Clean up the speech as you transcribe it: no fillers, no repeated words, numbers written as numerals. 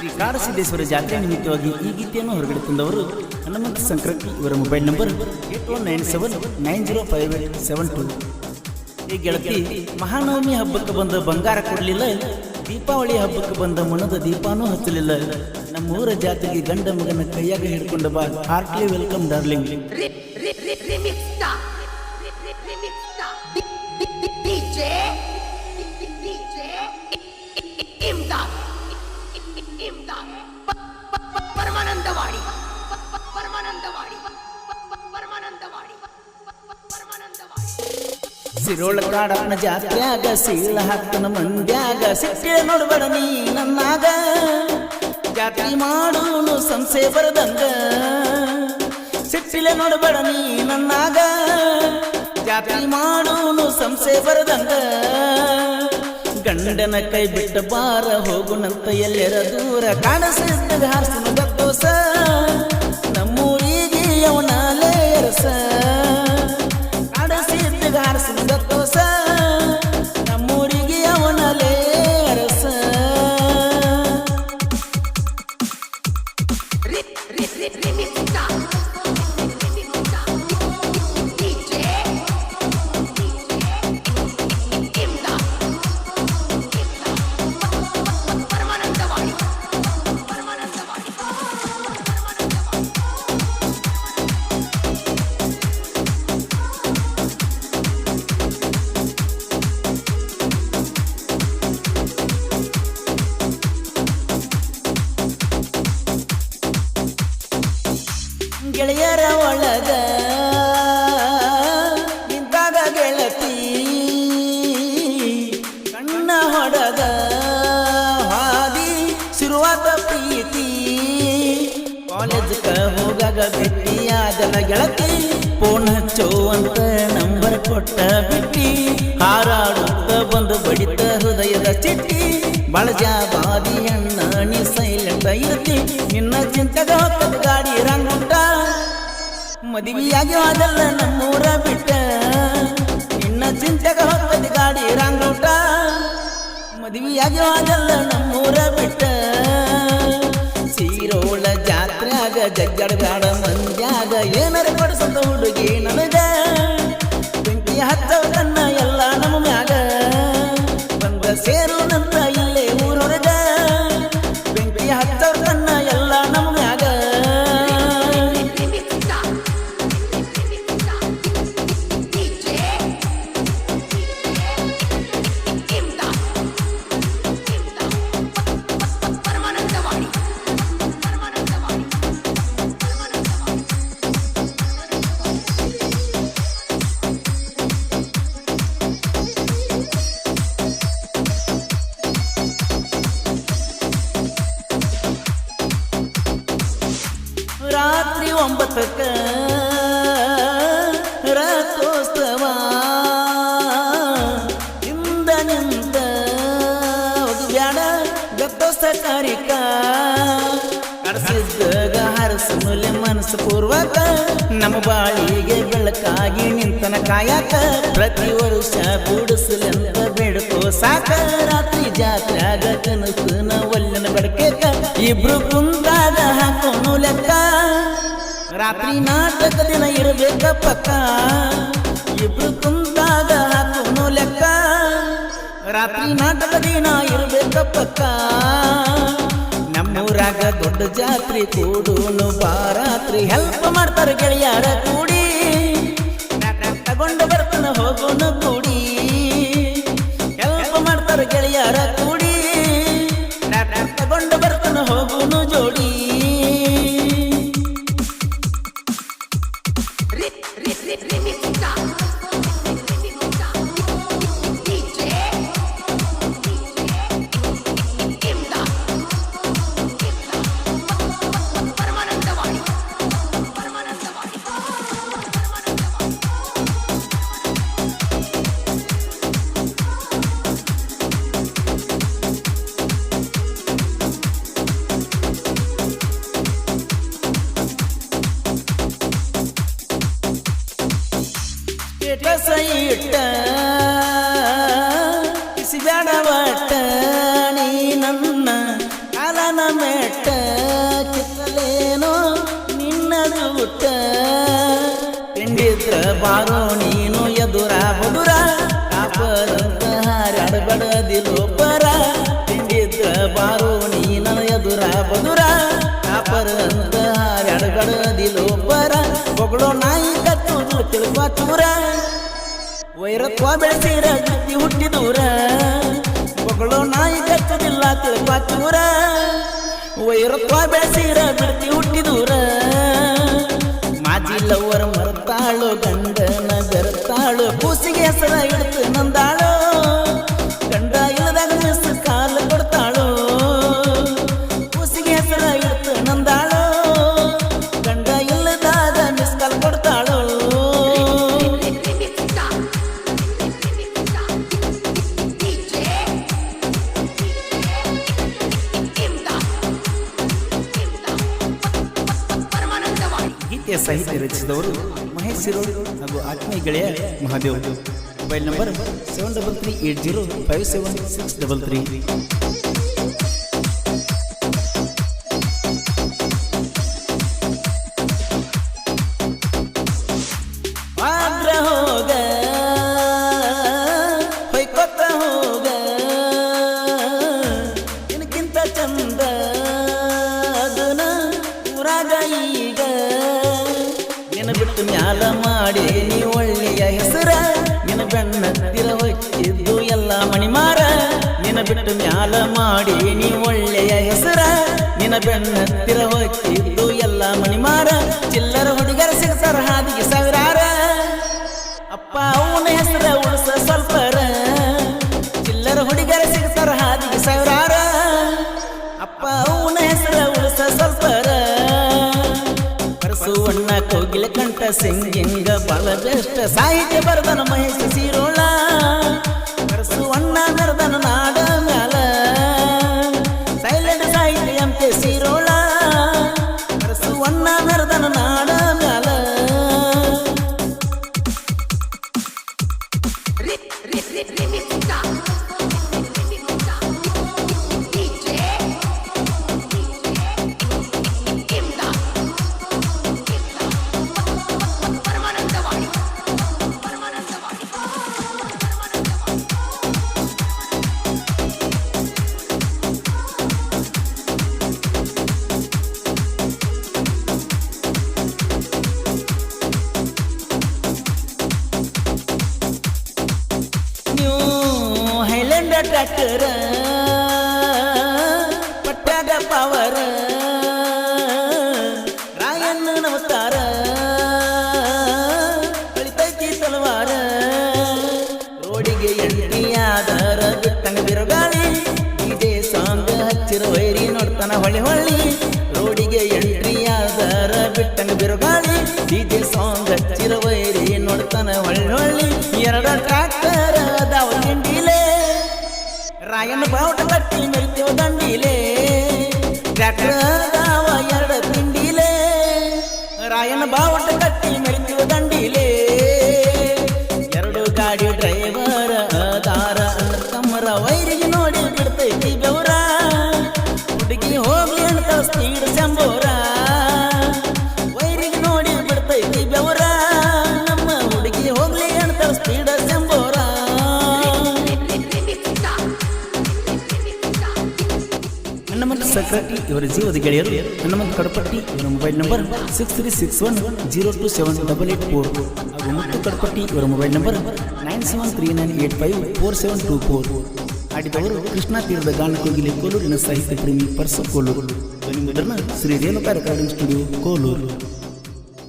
ಶ್ರೀ ಕಾಡಸಿದ್ದೇಶ್ವರ ಜಾತ್ರೆ ನಿಮಿತ್ತವಾಗಿ ಈ ಗೀತೆಯನ್ನು ಹೊರಗಡೆ ತಂದವರು ಹನುಮಂತ ಸಂಕ್ರಾಂತಿ. ಇವರ ಮೊಬೈಲ್ ನಂಬರ್ 8197905872. ಈ ಗೆಳತಿ ಮಹಾನವಮಿ ಹಬ್ಬಕ್ಕೆ ಬಂದ ಬಂಗಾರ ಕೊಡಲಿಲ್ಲ, ದೀಪಾವಳಿ ಹಬ್ಬಕ್ಕೆ ಬಂದ ಮನದ ದೀಪಾನೂ ಹಚ್ಚಲಿಲ್ಲ. ನಮ್ಮೂರ ಜಾತಿಗೆ ಗಂಡ ಮಗನ ಕೈಯಾಗ ಹಿಡ್ಕೊಂಡ ಬಾ. Heartily welcome darling. ಸಿರೋಳ ಕಾಡಪ್ಪನ ಜಾತ್ರ್ಯಾಗ ಸೀಳ ಹಾಕ್ತನ ಮಂದ್ಯಾಗ ಸಿಟ್ಟೆ ನೋಡ್ಬೇಡ ನೀ ನನ್ನಾಗ. ಜಾತ್ರೆ ಮಾಡೂನು ಸಂಸೆ ಬರದಂಗ, ಸಿಟ್ಟಿಲೆ ನೋಡ್ಬೇಡ ನೀ ನನ್ನಾಗ. ಜಾತ್ರೆ ಮಾಡೂನು ಸಂಸೆ ಬರದಂಗ. ಗಂಡನ ಕೈ ಬಿಟ್ಟ ಬಾರ ಹೋಗುನಂತ ಎಲ್ಲೆರ ದೂರ ಕಾಣಸಿದ್ದ ಹಾರಿಸಿನ ಗತ್ತೋಸ. ನಮ್ಮೂರಿಗೆ ಅವನಾಲೇ ಎರಸ ಕಾಣಸಿದ್ದ ಹಾರಿಸಿನ ಗತ್ತೋಸ. ನಮ್ಮೂರಿಗೆ ಅವನಾಲೇ ಎರಸ. ಗೆಳೆಯರ ಒಳಗ ನಿಂತಾಗ ಗೆಳತಿ ಕಣ್ಣ ಹೊಡದ ಹಾದಿ ಶುರುವಾತ ಪ್ರೀತಿ. ಕಾಲೇಜ್ಕ ಹೋಗಾಗ ಭೇಟಿಯಾದಲ ಗೆಳತಿ, ಫೋನ್ ಹಚ್ಚೋ ಅಂತ ನಂಬರ್ ಕೊಟ್ಟ ಬಿಟ್ಟಿ. ಹಾರಾಡುತ್ತ ಬಂದು ಬಡಿತ ಹೃದಯದ ಚಿಟ್ಟಿ. ಬಳಜಾಬಾದಿ ಅಣ್ಣ ನೀ ಸೈಲೆಂಟ್ ಇರ್ತಿ, ನಿನ್ನ ಚಿಂತೆಗ ಹೊಕ್ಕದ ಗಾಡಿ ರಂಗುಂಟ. ಮದುವೆಯಾಗಿ ಹೋದಲ್ಲ ನಮ್ಮೂರ ಬಿಟ್ಟ, ನಿನ್ನ ಚಿಂತೆಗ ಹೊಕ್ಕದ ಗಾಡಿ ರಂಗುಂಟ. ಮದುವೆಯಾಗಿ ಹೋದಲ್ಲ ನಮ್ಮೂರ ಬಿಟ್ಟ. ಸೀರೋಳ ಜಾತ್ರ್ಯಾಗ ಜಗ್ಗಡಗಾಡ ಮಂದ್ಯಾಗ ಏನರ ಕೊಡಿಸಂತ ಹುಡುಗಿ ನನಗ. ಬೆಂಕಿ ಹಚ್ಚವನ್ನ ಎಲ್ಲ ನಮ್ಮ ಮ್ಯಾಗ ಬಂದ ಸೇರು ನಂತ ಇಲ್ಲೇ ಊರೊಳಗ. ಬೆಂಕಿ ಹಚ್ಚವನ್ನ ಎಲ್ಲ ನಮ್ಮ ಮ್ಯಾಗ. ರಾತ್ರಿ 9ಕ್ಕ ರಥೋತ್ಸವ ಇಂದ ನಿಂತ ಬ್ಯಾಡ ಗತ್ತೋಸ್ತ ಕಾರಿಕ. ಕಡಸಿದ್ದಾಗ ಹರಸನುಲೆ ಮನಸ್ಸು ಪೂರ್ವಕ, ನಮ್ಮ ಬಾಳಿಗೆ ಬೆಳಕಾಗಿ ನಿಂತನ ಕಾಯಕ. ಪ್ರತಿ ವರ್ಷ ಕೂಡಿಸಲೆಂತ ಬೇಡ್ಕೋ ಸಾಕ. ರಾತ್ರಿ ಜಾತ್ರ್ಯಾಗ ಕನಸನ ಒಲ್ಲನ ಬಡಕೇಕ, ಇಬ್ರು ಕುಂತಾಗ ಹಾಕೋನು ಲೆಕ್ಕ. ರಾತ್ರಿ ನಾಟಕ ದಿನ ಇರಬೇಕ ಪಕ್ಕ, ಇಬ್ರು ಕುಂತಾಗ ಹಾಕೋನು ಲೆಕ್ಕ. ರಾತ್ರಿ ನಾಟಕ ದಿನ ಇರಬೇಕ ಪಕ್ಕ. ನಮ್ಮೂರಾಗ ದೊಡ್ಡ ಜಾತ್ರೆ ಕೂಡೂನು ಬಾರಾತ್ರಿ. ಹೆಲ್ಪ್ ಮಾಡ್ತಾರೆ ಗೆಳೆಯರ ಕೂಡಿ, ತಗೊಂಡು ಬರ್ತಾನ ಹೋಗೋನು ಕೂಡಿ. ಹೆಲ್ಪ್ ಮಾಡ್ತಾರೆ ಗೆಳೆಯರ ಕೂಡಿ, ತಗೊಂಡು ಬರ್ತಾನ ಹೋಗೋನು ಜೋಡಿ. ಇಟ್ಟ ಬಿಸಿಬೇಡ ಒಟ್ಟ ನೀ ನನ್ನ ಕಾಲ ಅಣ್ಣನ ಮೆಟ್ಟ ಕಿತ್ತಲೇನೋ ನಿನ್ನದು ಊಟ ತಿಂಡಿದ್ರ ಬಾರೋ ನೀನು ಎದುರ ಬದುರ ಕಾಪರಂತ ಹಾರಾಡಬಡದಿಲೋ ಪರ ತಿಂಡಿದ್ರ ಬಾರೋ ನೀನ ಎದುರ ಬದುರ ಕಾಪರಂತ ಹಾರಾಡಬಡದಿಲೋ ಪರ ಬೊಗಳೋ ನಾಯಿ ಕತ್ತು ತಿಳುವ ಚೂರ ವೈರತ್ವ ಬೆಳೆಸಿರ ಗತಿ ಹುಟ್ಟಿದೂರ ಬೊಗಳೋ ನಾಯಿ ಕಚ್ಚುದಿಲ್ಲ ತಿಳುವ ಚೂರ ವೈರತ್ವ ಬೆಳೆಸಿರ ಬಿಡ್ತಿ ಹುಟ್ಟಿದೂರ ಮಾಜಿ ಲವ್ವರ ಮರತಾಳು ಗಂಡನ ಬೆರತಾಳು ಕೂಸಿಗೆ ಹೆಸರ ಇಡ್ತು ನಂದಾಳು ಗಂಡ ಇಲ್ಲದಾಗ ಮಿಸ್ ಕಾಲ ಕೊಡ್ತಾಳು ಕೂಸಿಗೆ ಹೆಸರ ಇಡ್ತು ನಂದಾಳು ಗಂಡ ಇಲ್ಲದಾಗ ಮಿಸ್ ಕಾಲ್ ಕೊಡ್ತಾಳು ಗೀತೆಯ ಸಾಹಿತ್ಯ ರಚಿಸಿದವರು ಮಹೇಶ್ ಸಿರೋಡ್ ಹಾಗೂ ಆತ್ಮೀಯ ಗೆಳೆಯ ಮಹಾದೇವ್. Mobile number 7338057633. ಆದ್ರ ಹೋಗ ಹೊಯ್ಕೊತ್ತ ಹೋಗ ನಿನಕ್ಕಿಂತ ಚಂದ ಅದನ ಊರಾಗ ಈಗ ನಿನ್ನ ಬಿಟ್ಟು ಮ್ಯಾಲ ಮಾಡಿ ನೀ ಒಳ್ಳೆಯ ಹೆಸರ ನಿನ್ನ ಬೆನ್ನತ್ತಿರ ಹೊಕ್ಕಿದ್ದು ಎಲ್ಲ ಮಣಿಮಾರ ನಿನ್ನ ಬಿಟ್ಟು ಮ್ಯಾಲ ಮಾಡಿ ನೀ ಒಳ್ಳೆಯ ಹೆಸರ ನಿನ್ನ ಬೆನ್ನತ್ತಿರ ಹೊಕ್ಕಿದ್ದು ಎಲ್ಲ ಮಣಿಮಾರ ಚಿಲ್ಲರ ಹುಡುಗರ ಸಿಗ್ತಾರ ಹಾದಿಗೆ ಸಾವಿರಾರ ಅಪ್ಪ ಅವನ ಹೆಸರ ಉಳಿಸ ಸ್ವಲ್ಪರ ಚಿಲ್ಲರ ಹುಡುಗರ ಸಿಗ್ತಾರ ಹಾದಿಗೆ ಸಾವಿರಾರ ಅಪ್ಪ ಅವನ ಹೆಸರ ಉಳಿಸ ಸ್ವಲ್ಪರ ಪರಸುವಣ್ಣ ಕೋಗಿಲ ಕಂಠ ಸಿಂಗಿಂಗ ಬಲ ಬೆಷ್ಟ ಸಾಹಿತ್ಯ ಬರದನ ಮಹೇಶ ಸಿರೋಳ ಪರಸುವಣ್ಣ ಮೆರದನ ನಾಡ ಮ್ಯಾಲ ಸೈಲೆಂಟ್ ಸಾಹಿತ್ಯ ಎಂ ಕೆ ಸಿರೋಳ ಪರಸುವಣ್ಣ ಮೆರದನ ನಾಡ ಮ್ಯಾಲ ಟ್ರ್ಯಾಕ್ಟರ್ ಪಟ್ಟಾಗ ಪವರ್ ರಾಯಣ್ಣ ನಮಸ್ಕಾರ ಕಳಿತೈತಿ ತಲವಾರ ರೋಡಿಗೆ ಎಂಟಿಯಾದರ ಬಿಟ್ಟಂಗ ಬಿರುಗಾಳಿ ಇದೇ ಸಾಂಗ್ ಹಚ್ಚಿರ ವೈರಿ ನೋಡ್ತಾನ ಹೊಳ್ಳಿ ಹೊಳ್ಳಿ ರೋಡಿಗೆ ಎಂಟ್ರಿಯಾದರ ಬಿಟ್ಟಂಗ ಬಿರುಗಾಳಿ ಇದೇ ಸಾಂಗ್ ಹಚ್ಚಿರ ವೈರಿ ನೋಡ್ತಾನ ಹೊಳ್ಳಿ ಹೊಳ್ಳಿ ಎರಡ ಟ್ರ್ಯಾಕ್ಟರ್ ಅದಾವ ಹಿಂಡಿಲೆ ರಾಯಣ್ಣ ಬಾವುಟ ಕಟ್ಟಿ ಮೆರಿತೇವ ದಂಡಿಲೆ ಟ್ರ್ಯಾಕ್ಟರ್ ಅದಾವ ಎರಡ ಪಿಂಡಿಲೆ ರಾಯಣ್ಣ ಬಾವುಟ ಕಟ್ಟಿ ಮೆರಿತೇವ ದಂಡಿಲೆ ಎರಡು ಗಾಡಿ ಡ್ರೈವರ್ ಅದಾರ ತಮ್ಮರ ವೈರಿಗೆ ನೋಡಿ ಬಿಡ್ತೈತಿ ಬೆವರ ಹುಡುಗಿ ಹೋಗ್ಲಿ ಅಂತ ಸ್ಪೀಡ್ ಶಂಬೋರ ವೈರಿಗೆ ನೋಡಿ ಬಿಡ್ತೈತಿ ಬೆವರ ನಮ್ಮ ಹುಡುಗಿ ಹೋಗ್ಲಿ ಅಂತ ಸ್ಪೀಡ್ ಶಂಬೋರ ಹನುಮಂತ ಸಕ್ರಟಿ ಇವರ ಜೀವದ ಗೆಳೆಯರು ಹನುಮಂತ ಕಡಪಟ್ಟಿ ಇವರ ಮೊಬೈಲ್ ನಂಬರ್ 6361027884 ಹಾಗೂ ಮುತ್ತು ಕಡಪಟ್ಟಿ ಇವರ ಮೊಬೈಲ್ ನಂಬರ್ 9739854724. ಆಡಿದವರು ಕೃಷ್ಣ ತೀರದ ಗಾನ ಕೋಗಿಲೆ ಕೋಲೂರಿನ ಸಾಹಿತ್ಯ ಪ್ರೇಮಿ ಪರ್ಸು ಕೋಲೂರು. Shri Renuka recording studio Kolur.